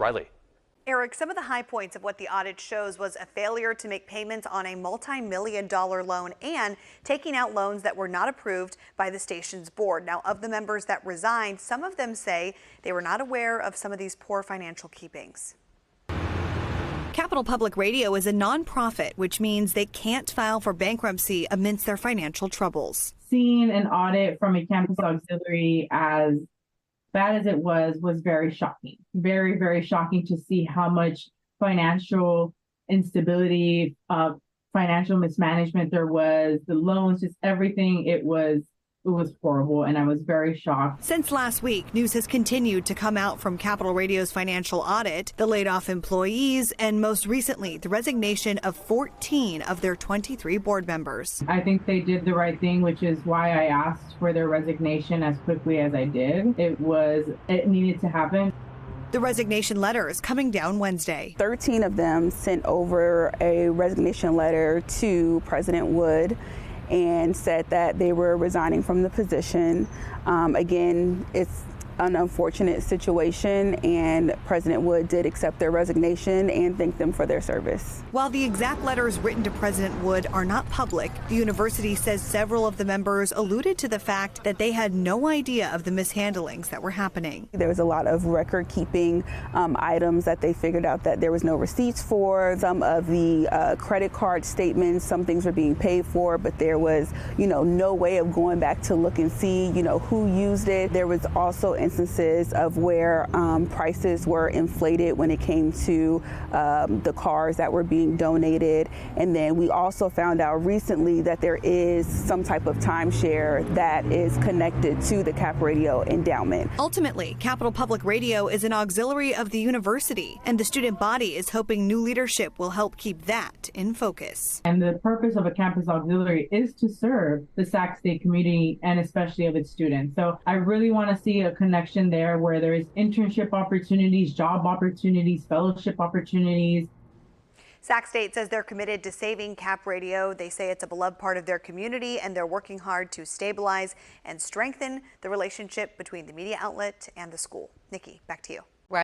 Riley. Eric, some of the high points of what the audit shows was a failure to make payments on a multi-million-dollar loan and taking out loans that were not approved by the station's board. Now, of the members that resigned, some of them say they were not aware of some of these poor financial keepings. Capital Public Radio is a nonprofit, which means they can't file for bankruptcy amidst their financial troubles. Seeing an audit from a campus auxiliary as bad as it was very shocking. Very, very shocking to see how much financial instability, financial mismanagement there was, the loans, just everything. It was horrible, and I was very shocked. Since last week, news has continued to come out from Capital Radio's financial audit, the laid off employees, and most recently, the resignation of 14 of their 23 board members. I think they did the right thing, which is why I asked for their resignation as quickly as I did. It needed to happen. The resignation letter is coming down Wednesday. 13 of them sent over a resignation letter to President Wood and said that they were resigning from the position. Again, it's an unfortunate situation, and President Wood did accept their resignation and thank them for their service. While the exact letters written to President Wood are not public, the university says several of the members alluded to the fact that they had no idea of the mishandlings that were happening. There was a lot of record-keeping items that they figured out that there was no receipts for. Some of the credit card statements, some things were being paid for, but there was, no way of going back to look and see, who used it. There was also instances of where prices were inflated when it came to the cars that were being donated. And then we also found out recently that there is some type of timeshare that is connected to the Cap Radio endowment. Ultimately, Capital Public Radio is an auxiliary of the university, and the student body is hoping new leadership will help keep that in focus. And the purpose of a campus auxiliary is to serve the Sac State community and especially of its students. So I really want to see a connection there where there is internship opportunities, job opportunities, fellowship opportunities. Sac State says they're committed to saving Cap Radio. They say it's a beloved part of their community, and they're working hard to stabilize and strengthen the relationship between the media outlet and the school. Nikki, back to you.